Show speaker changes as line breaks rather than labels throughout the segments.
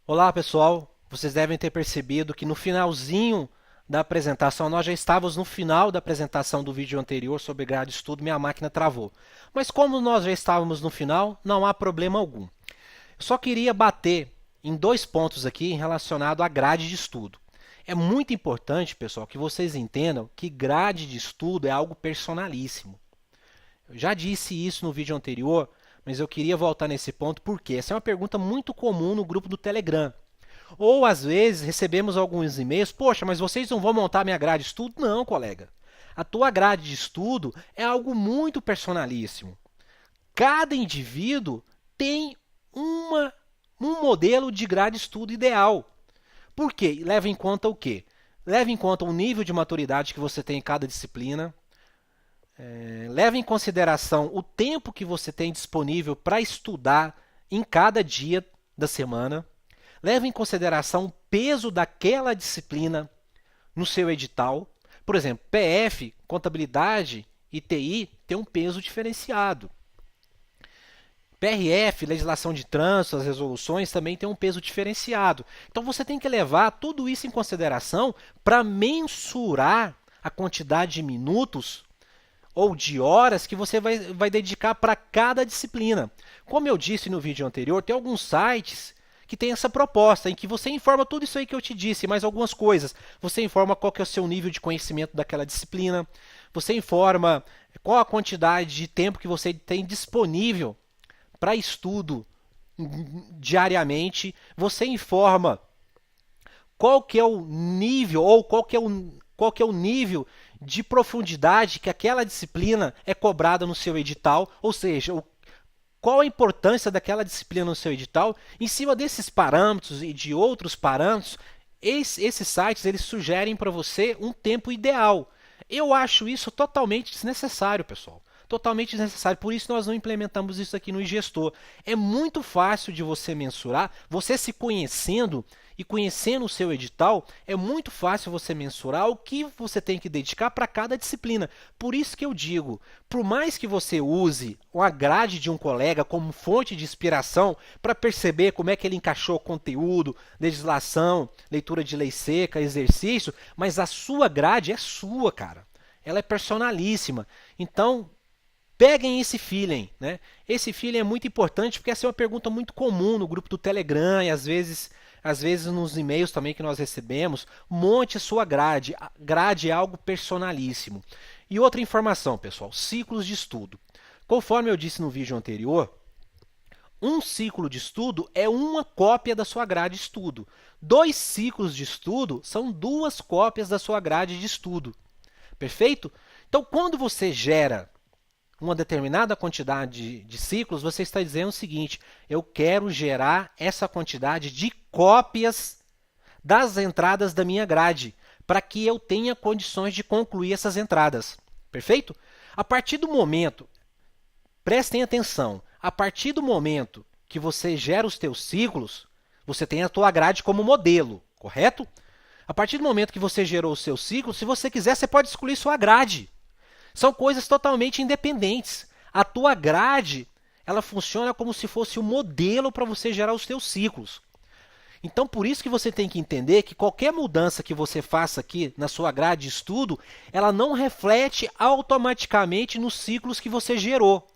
Olá, pessoal. Vocês devem ter percebido que no finalzinho da apresentação, nós já estávamos no final da apresentação do vídeo anterior sobre grade de estudo, minha máquina travou. Mas como nós já estávamos no final, não há problema algum. Eu só queria bater em dois pontos aqui relacionado à grade de estudo. É muito importante, pessoal, que vocês entendam que grade de estudo é algo personalíssimo. Eu já disse isso no vídeo anterior, mas eu queria voltar nesse ponto porque essa é uma pergunta muito comum no grupo do Telegram. Ou às vezes recebemos alguns e-mails, poxa, mas vocês não vão montar minha grade de estudo? Não, colega. A tua grade de estudo é algo muito personalíssimo. Cada indivíduo tem um modelo de grade de estudo ideal. Por quê? Leva em conta o quê? Leva em conta o nível de maturidade que você tem em cada disciplina, leva em consideração o tempo que você tem disponível para estudar em cada dia da semana, leva em consideração o peso daquela disciplina no seu edital. Por exemplo, PF, contabilidade e TI tem um peso diferenciado. PRF, legislação de trânsito, as resoluções também tem um peso diferenciado. Então você tem que levar tudo isso em consideração para mensurar a quantidade de minutos ou de horas que você vai dedicar para cada disciplina. Como eu disse no vídeo anterior, tem alguns sites que tem essa proposta, em que você informa tudo isso aí que eu te disse, mais algumas coisas. Você informa qual que é o seu nível de conhecimento daquela disciplina, você informa qual a quantidade de tempo que você tem disponível para estudo diariamente, você informa qual que é o nível ou qual que é o nível de profundidade que aquela disciplina é cobrada no seu edital, ou seja, qual a importância daquela disciplina no seu edital. Em cima desses parâmetros e de outros parâmetros, esses sites eles sugerem para você um tempo ideal. Eu acho isso totalmente desnecessário, pessoal. Totalmente desnecessário. Por isso nós não implementamos isso aqui no iGestor. É muito fácil de você mensurar, você se conhecendo e conhecendo o seu edital, é muito fácil você mensurar o que você tem que dedicar para cada disciplina. Por isso que eu digo, por mais que você use a grade de um colega como fonte de inspiração para perceber como é que ele encaixou conteúdo, legislação, leitura de lei seca, exercício, mas a sua grade é sua, cara. Ela é personalíssima. Então, peguem esse feeling, né? Esse feeling é muito importante porque essa é uma pergunta muito comum no grupo do Telegram e às vezes nos e-mails também que nós recebemos. Monte a sua grade. A grade é algo personalíssimo. E outra informação, pessoal, ciclos de estudo. Conforme eu disse no vídeo anterior, um ciclo de estudo é uma cópia da sua grade de estudo. 2 ciclos de estudo são 2 cópias da sua grade de estudo. Perfeito? Então, quando você gera uma determinada quantidade de ciclos, você está dizendo o seguinte: eu quero gerar essa quantidade de cópias das entradas da minha grade, para que eu tenha condições de concluir essas entradas. Perfeito? A partir do momento, prestem atenção, a partir do momento que você gera os teus ciclos, você tem a tua grade como modelo, correto? A partir do momento que você gerou os seus ciclos, se você quiser, você pode excluir sua grade. São coisas totalmente independentes. A tua grade, ela funciona como se fosse um modelo para você gerar os teus ciclos. Então, por isso que você tem que entender que qualquer mudança que você faça aqui na sua grade de estudo, ela não reflete automaticamente nos ciclos que você gerou.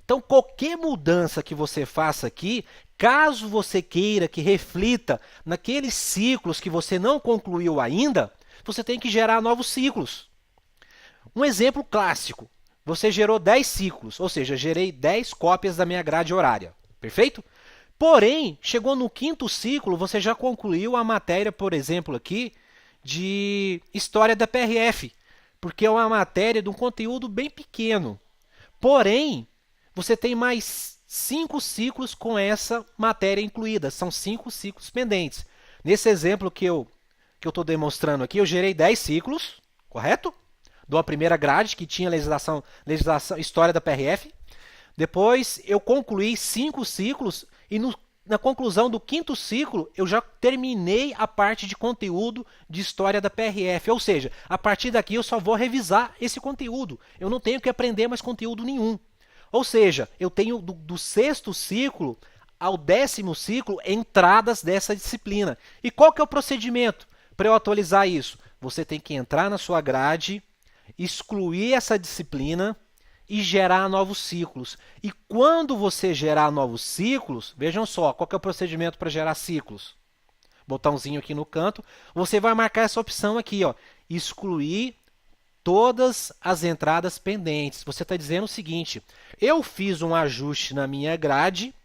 Então, qualquer mudança que você faça aqui, caso você queira que reflita naqueles ciclos que você não concluiu ainda, você tem que gerar novos ciclos. Um exemplo clássico, você gerou 10 ciclos, ou seja, gerei 10 cópias da minha grade horária, perfeito? Porém, chegou no 5º ciclo, você já concluiu a matéria, por exemplo, aqui, de História da PRF, porque é uma matéria de um conteúdo bem pequeno. Porém, você tem mais 5 ciclos com essa matéria incluída, são 5 ciclos pendentes. Nesse exemplo que eu estou demonstrando aqui, eu gerei 10 ciclos, correto? De uma primeira grade que tinha legislação, história da PRF. Depois eu concluí 5 ciclos e na conclusão do 5º ciclo eu já terminei a parte de conteúdo de história da PRF. Ou seja, a partir daqui eu só vou revisar esse conteúdo. Eu não tenho que aprender mais conteúdo nenhum. Ou seja, eu tenho do 6º ciclo ao 10º ciclo entradas dessa disciplina. E qual que é o procedimento para eu atualizar isso? Você tem que entrar na sua grade, excluir essa disciplina e gerar novos ciclos. E quando você gerar novos ciclos, vejam só, qual que é o procedimento para gerar ciclos? Botãozinho aqui no canto, você vai marcar essa opção aqui, ó, excluir todas as entradas pendentes. Você está dizendo o seguinte, eu fiz um ajuste na minha grade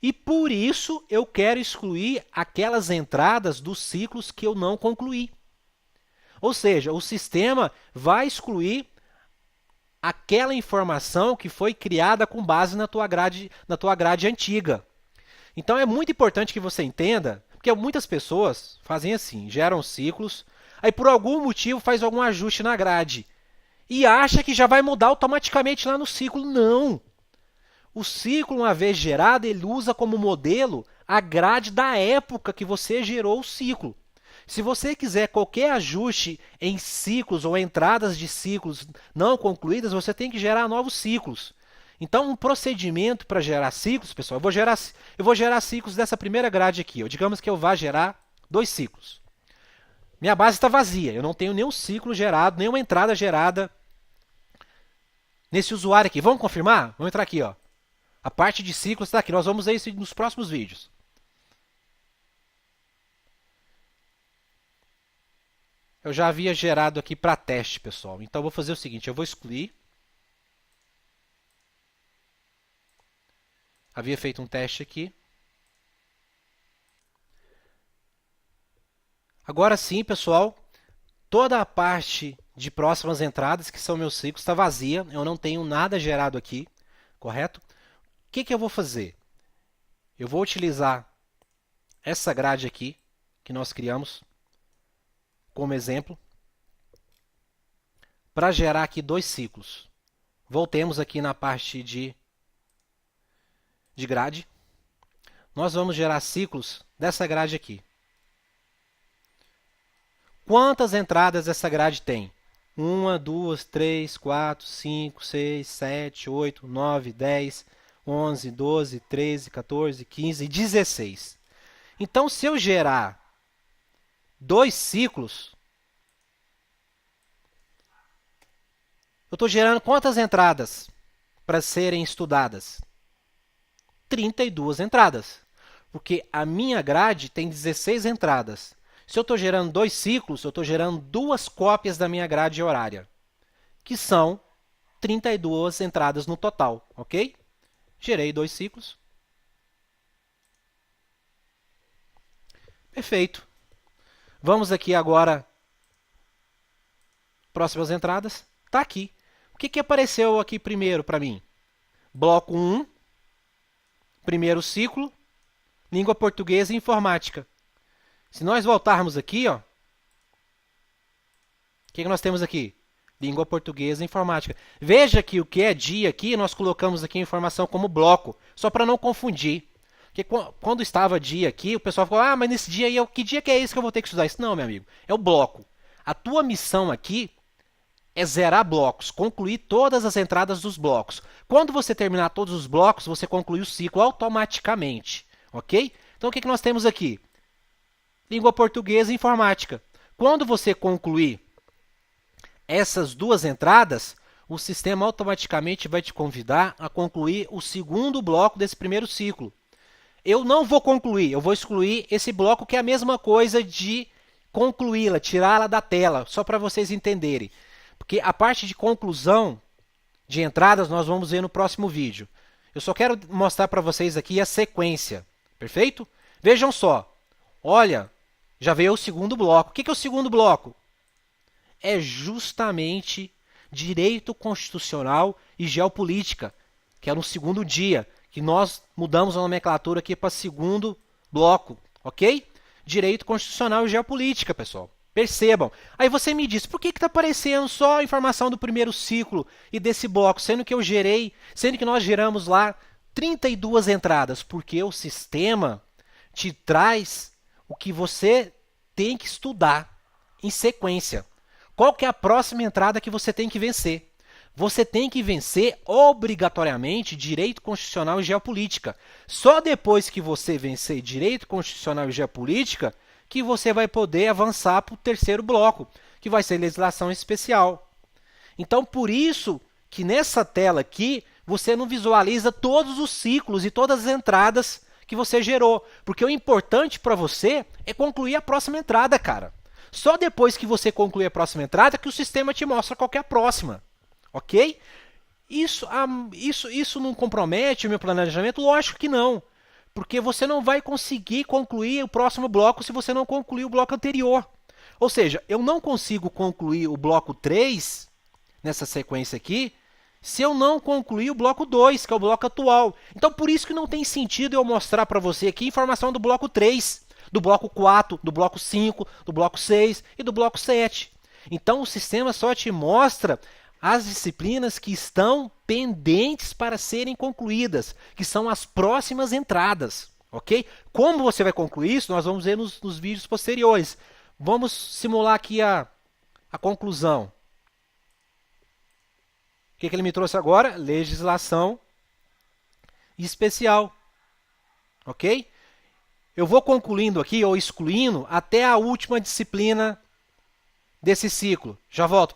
e por isso eu quero excluir aquelas entradas dos ciclos que eu não concluí. Ou seja, o sistema vai excluir aquela informação que foi criada com base na tua grade antiga. Então é muito importante que você entenda, porque muitas pessoas fazem assim, geram ciclos, aí por algum motivo faz algum ajuste na grade e acha que já vai mudar automaticamente lá no ciclo. Não! O ciclo, uma vez gerado, ele usa como modelo a grade da época que você gerou o ciclo. Se você quiser qualquer ajuste em ciclos ou entradas de ciclos não concluídas, você tem que gerar novos ciclos. Então, um procedimento para gerar ciclos, pessoal, eu vou gerar ciclos dessa primeira grade aqui. Digamos que eu vá gerar 2 ciclos. Minha base está vazia, eu não tenho nenhum ciclo gerado, nenhuma entrada gerada nesse usuário aqui. Vamos confirmar? Vamos entrar aqui, ó. A parte de ciclos está aqui, nós vamos ver isso nos próximos vídeos. Eu já havia gerado aqui para teste, pessoal. Então, eu vou fazer o seguinte, eu vou excluir. Havia feito um teste aqui. Agora sim, pessoal, toda a parte de próximas entradas, que são meus ciclos, está vazia. Eu não tenho nada gerado aqui, correto? O que eu vou fazer? Eu vou utilizar essa grade aqui, que nós criamos, como exemplo, para gerar aqui 2 ciclos. Voltemos aqui na parte de grade. Nós vamos gerar ciclos dessa grade aqui. Quantas entradas essa grade tem? 1, 2, 3, 4, 5, 6, 7, 8, 9, 10, 11, 12, 13, 14, 15 e 16. Então, se eu gerar 2 ciclos, eu estou gerando quantas entradas para serem estudadas? 32 entradas, porque a minha grade tem 16 entradas. Se eu estou gerando 2 ciclos, eu estou gerando 2 cópias da minha grade horária, que são 32 entradas no total, ok? Gerei 2 ciclos. Perfeito. Vamos aqui agora, próximas entradas, está aqui. O que apareceu aqui primeiro para mim? Bloco 1, primeiro ciclo, língua portuguesa e informática. Se nós voltarmos aqui, ó, o que nós temos aqui? Língua portuguesa e informática. Veja que o que é dia aqui, nós colocamos aqui a informação como bloco, só para não confundir. Porque quando estava dia aqui, o pessoal falou, mas nesse dia aí, que dia que é esse que eu vou ter que estudar isso? Não, meu amigo, é o bloco. A tua missão aqui é zerar blocos, concluir todas as entradas dos blocos. Quando você terminar todos os blocos, você conclui o ciclo automaticamente, ok? Então, o que nós temos aqui? Língua portuguesa e informática. Quando você concluir essas 2 entradas, o sistema automaticamente vai te convidar a concluir o segundo bloco desse primeiro ciclo. Eu não vou concluir, eu vou excluir esse bloco que é a mesma coisa de concluí-la, tirá-la da tela, só para vocês entenderem. Porque a parte de conclusão de entradas nós vamos ver no próximo vídeo. Eu só quero mostrar para vocês aqui a sequência, perfeito? Vejam só, olha, já veio o segundo bloco. O que é o segundo bloco? É justamente direito constitucional e geopolítica, que é no segundo dia, que nós mudamos a nomenclatura aqui para segundo bloco, ok? Direito constitucional e geopolítica, pessoal. Percebam. Aí você me diz, por que está aparecendo só a informação do primeiro ciclo e desse bloco, sendo que nós geramos lá 32 entradas? Porque o sistema te traz o que você tem que estudar em sequência. Qual que é a próxima entrada que você tem que vencer? você tem que vencer obrigatoriamente direito constitucional e geopolítica. Só depois que você vencer direito constitucional e geopolítica que você vai poder avançar para o terceiro bloco, que vai ser legislação especial. Então, por isso que nessa tela aqui, você não visualiza todos os ciclos e todas as entradas que você gerou. Porque o importante para você é concluir a próxima entrada, cara. Só depois que você concluir a próxima entrada que o sistema te mostra qual que é a próxima. Ok? Isso não compromete o meu planejamento? Lógico que não. Porque você não vai conseguir concluir o próximo bloco se você não concluir o bloco anterior. Ou seja, eu não consigo concluir o bloco 3 nessa sequência aqui se eu não concluir o bloco 2, que é o bloco atual. Então, por isso que não tem sentido eu mostrar para você aqui informação do bloco 3, do bloco 4, do bloco 5, do bloco 6 e do bloco 7. Então, o sistema só te mostra as disciplinas que estão pendentes para serem concluídas, que são as próximas entradas, ok? Como você vai concluir isso, nós vamos ver nos vídeos posteriores. Vamos simular aqui a conclusão. O que ele me trouxe agora? Legislação especial, ok? Eu vou concluindo aqui, ou excluindo, até a última disciplina desse ciclo. Já volto.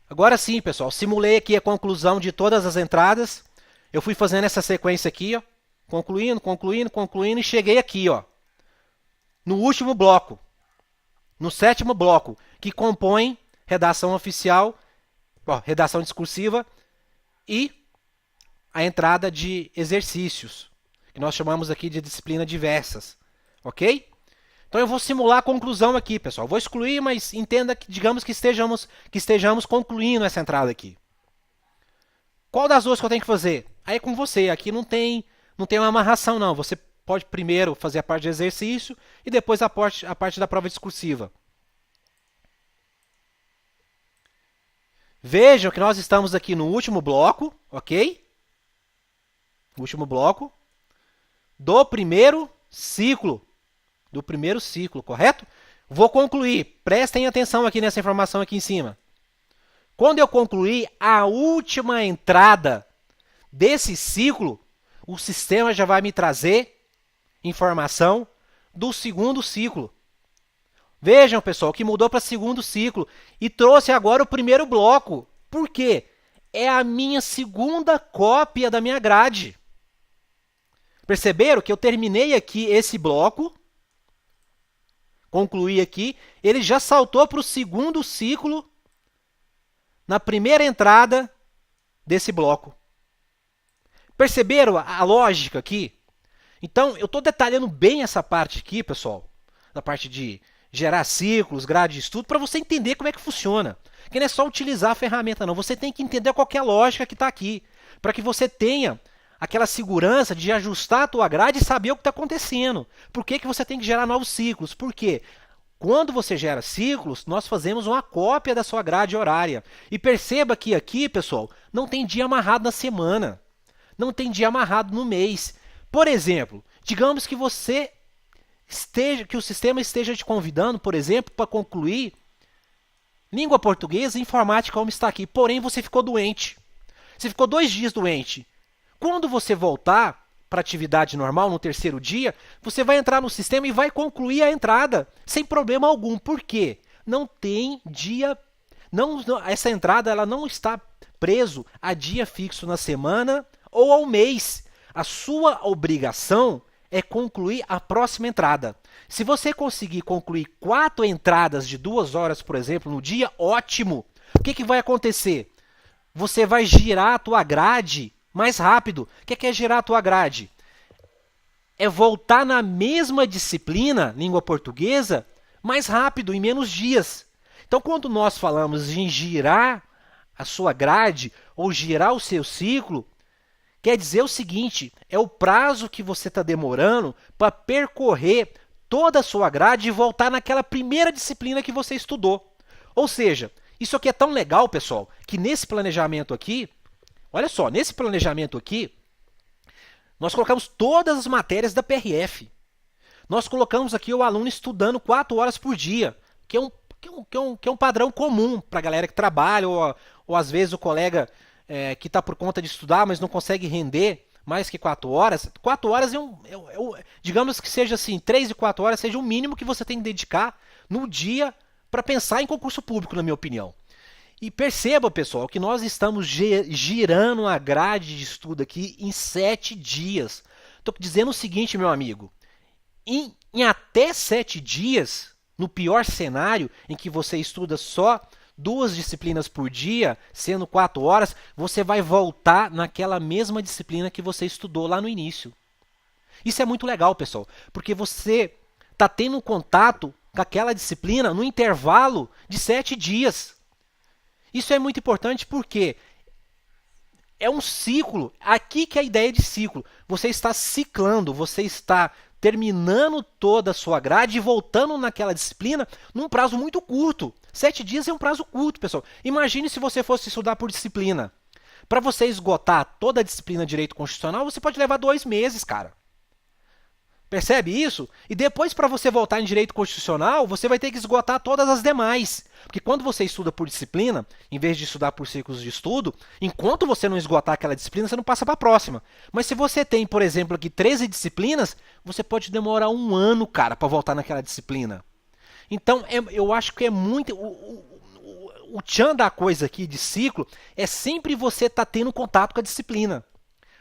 Agora sim, pessoal, simulei aqui a conclusão de todas as entradas. Eu fui fazendo essa sequência aqui, ó, concluindo, concluindo, concluindo, e cheguei aqui, ó, no último bloco, no 7º bloco, que compõe redação oficial, ó, redação discursiva e a entrada de exercícios, que nós chamamos aqui de disciplina diversas, ok? Então eu vou simular a conclusão aqui, pessoal. Vou excluir, mas entenda que, digamos que estejamos concluindo essa entrada aqui. Qual das duas que eu tenho que fazer? Aí é com você. Aqui não tem uma amarração, não. Você pode primeiro fazer a parte de exercício e depois a parte da prova discursiva. Vejam que nós estamos aqui no último bloco, ok? Último bloco do primeiro ciclo. Correto? Vou concluir. Prestem atenção aqui nessa informação aqui em cima. Quando eu concluir a última entrada desse ciclo, o sistema já vai me trazer informação do segundo ciclo. Vejam, pessoal, que mudou para segundo ciclo e trouxe agora o primeiro bloco. Por quê? É a minha segunda cópia da minha grade. Perceberam que eu terminei aqui esse bloco, concluí aqui, ele já saltou para o segundo ciclo na primeira entrada desse bloco. Perceberam a lógica aqui? Então, eu estou detalhando bem essa parte aqui, pessoal, da parte de gerar ciclos, grade de estudo, para você entender como é que funciona. Que não é só utilizar a ferramenta, não. Você tem que entender qual que é a lógica que está aqui, para que você tenha aquela segurança de ajustar a tua grade e saber o que está acontecendo. Por que você tem que gerar novos ciclos? Por quê? Quando você gera ciclos, nós fazemos uma cópia da sua grade horária. E perceba que aqui, pessoal, não tem dia amarrado na semana. Não tem dia amarrado no mês. Por exemplo, digamos que que o sistema esteja te convidando, por exemplo, para concluir língua portuguesa e informática como está aqui. Porém, você ficou doente. Você ficou 2 dias doente. Quando você voltar para a atividade normal, no terceiro dia, você vai entrar no sistema e vai concluir a entrada sem problema algum. Por quê? Não tem dia... essa entrada ela não está preso a dia fixo na semana ou ao mês. A sua obrigação é concluir a próxima entrada. Se você conseguir concluir 4 entradas de 2 horas, por exemplo, no dia, ótimo. O que vai acontecer? Você vai girar a tua grade mais rápido. O que é girar a tua grade? É voltar na mesma disciplina, língua portuguesa, mais rápido, em menos dias. Então, quando nós falamos em girar a sua grade ou girar o seu ciclo, quer dizer o seguinte, é o prazo que você está demorando para percorrer toda a sua grade e voltar naquela primeira disciplina que você estudou. Ou seja, isso aqui é tão legal, pessoal, que nesse planejamento aqui, olha só, nesse planejamento aqui, nós colocamos todas as matérias da PRF. Nós colocamos aqui o aluno estudando 4 horas por dia, que é um padrão comum para a galera que trabalha, ou às vezes o colega que está por conta de estudar, mas não consegue render mais que 4 horas, 4 horas digamos que seja assim, 3 e 4 horas seja o mínimo que você tem que dedicar no dia para pensar em concurso público, na minha opinião. E perceba, pessoal, que nós estamos girando a grade de estudo aqui em 7 dias. Estou dizendo o seguinte, meu amigo, em até 7 dias, no pior cenário, em que você estuda só 2 disciplinas por dia, sendo 4 horas, você vai voltar naquela mesma disciplina que você estudou lá no início. Isso é muito legal, pessoal, porque você está tendo contato com aquela disciplina no intervalo de 7 dias. Isso é muito importante porque é um ciclo. Aqui que é a ideia de ciclo. Você está ciclando, você está terminando toda a sua grade e voltando naquela disciplina num prazo muito curto. 7 dias é um prazo curto, pessoal. Imagine se você fosse estudar por disciplina. Para você esgotar toda a disciplina de direito constitucional, você pode levar 2 meses, cara. Percebe isso? E depois, para você voltar em direito constitucional, você vai ter que esgotar todas as demais. Porque quando você estuda por disciplina, em vez de estudar por ciclos de estudo, enquanto você não esgotar aquela disciplina, você não passa para a próxima. Mas se você tem, por exemplo, aqui 13 disciplinas, você pode demorar 1 ano, cara, para voltar naquela disciplina. Então, eu acho que é muito... O tchan da coisa aqui de ciclo é sempre você estar tendo contato com a disciplina.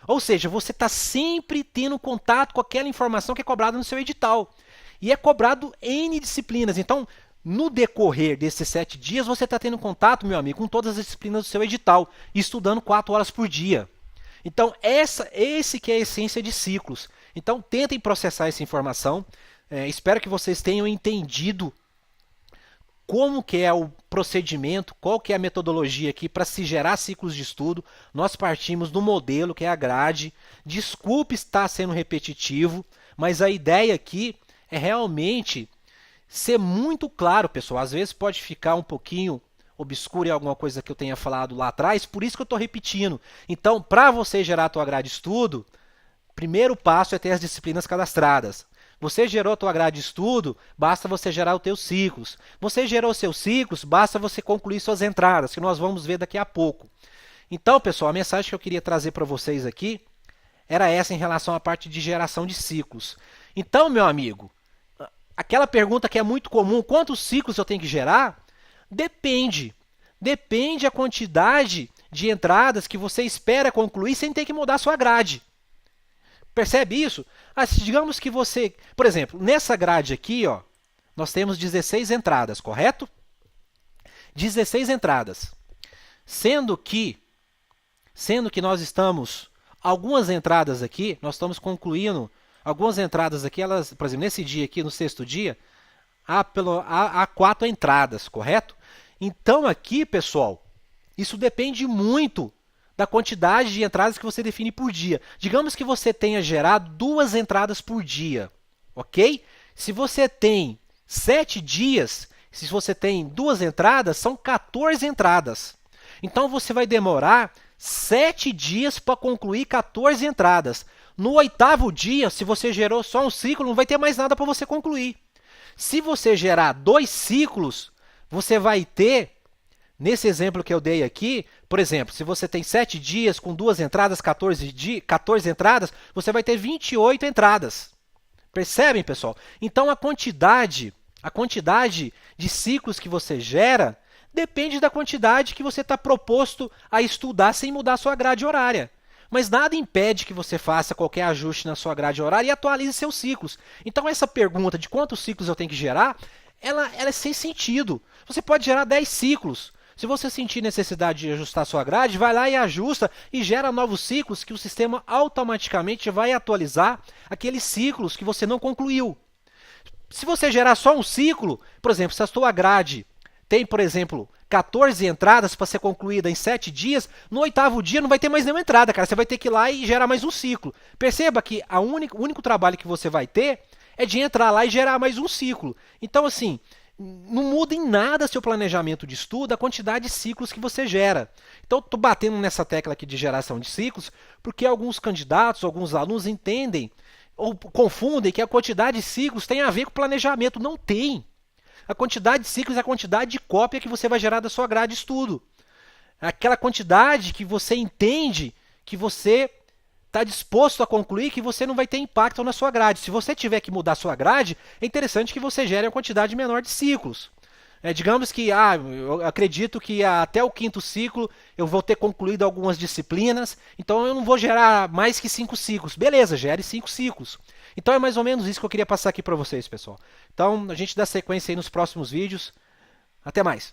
Ou seja, você está sempre tendo contato com aquela informação que é cobrada no seu edital. E é cobrado N disciplinas. Então, no decorrer desses 7 dias, você está tendo contato, meu amigo, com todas as disciplinas do seu edital, estudando 4 horas por dia. Então, esse que é a essência de ciclos. Então, tentem processar essa informação. Espero que vocês tenham entendido como que é o procedimento, qual que é a metodologia aqui para se gerar ciclos de estudo. Nós partimos do modelo que é a grade. Desculpe estar sendo repetitivo, mas a ideia aqui é realmente ser muito claro, pessoal. Às vezes pode ficar um pouquinho obscuro em alguma coisa que eu tenha falado lá atrás, por isso que eu estou repetindo. Então, para você gerar a tua grade de estudo, primeiro passo é ter as disciplinas cadastradas. Você gerou a tua grade de estudo, basta você gerar os teus ciclos. Você gerou seus ciclos, basta você concluir suas entradas, que nós vamos ver daqui a pouco. Então, pessoal, a mensagem que eu queria trazer para vocês aqui era essa em relação à parte de geração de ciclos. Então, meu amigo, aquela pergunta que é muito comum, quantos ciclos eu tenho que gerar? Depende. Depende a quantidade de entradas que você espera concluir sem ter que mudar a sua grade. Percebe isso? Digamos que você, por exemplo, nessa grade aqui, ó, nós temos 16 entradas, correto? 16 entradas. Sendo que nós estamos, algumas entradas aqui, nós estamos concluindo, algumas entradas aqui, elas, por exemplo, nesse dia aqui, no 6º dia, há 4 entradas, correto? Então aqui, pessoal, isso depende muito da quantidade de entradas que você define por dia. Digamos que você tenha gerado 2 entradas por dia, ok? Se você tem 7 dias, se você tem 2 entradas, são 14 entradas. Então você vai demorar 7 dias para concluir 14 entradas. No 8º dia, se você gerou só um ciclo, não vai ter mais nada para você concluir. Se você gerar 2 ciclos, você vai ter, nesse exemplo que eu dei aqui, por exemplo, se você tem 7 dias com 2 entradas, 14 entradas, você vai ter 28 entradas. Percebem, pessoal? Então a quantidade de ciclos que você gera depende da quantidade que você está proposto a estudar sem mudar a sua grade horária. Mas nada impede que você faça qualquer ajuste na sua grade horária e atualize seus ciclos. Então essa pergunta de quantos ciclos eu tenho que gerar, ela é sem sentido. Você pode gerar 10 ciclos. Se você sentir necessidade de ajustar a sua grade, vai lá e ajusta e gera novos ciclos que o sistema automaticamente vai atualizar aqueles ciclos que você não concluiu. Se você gerar só um ciclo, por exemplo, se a sua grade tem, por exemplo, 14 entradas para ser concluída em 7 dias, no 8º dia não vai ter mais nenhuma entrada, cara. Você vai ter que ir lá e gerar mais um ciclo. Perceba que o único trabalho que você vai ter é de entrar lá e gerar mais um ciclo. Então, assim, não muda em nada seu planejamento de estudo, a quantidade de ciclos que você gera. Então, estou batendo nessa tecla aqui de geração de ciclos, porque alguns candidatos, alguns alunos entendem ou confundem que a quantidade de ciclos tem a ver com planejamento. Não tem. A quantidade de ciclos é a quantidade de cópia que você vai gerar da sua grade de estudo. aquela quantidade que você entende que você está disposto a concluir, que você não vai ter impacto na sua grade. Se você tiver que mudar a sua grade, é interessante que você gere uma quantidade menor de ciclos. Digamos que eu acredito que até o quinto ciclo eu vou ter concluído algumas disciplinas, então eu não vou gerar mais que 5 ciclos. Beleza, gere 5 ciclos. Então é mais ou menos isso que eu queria passar aqui para vocês, pessoal. Então a gente dá sequência aí nos próximos vídeos. Até mais.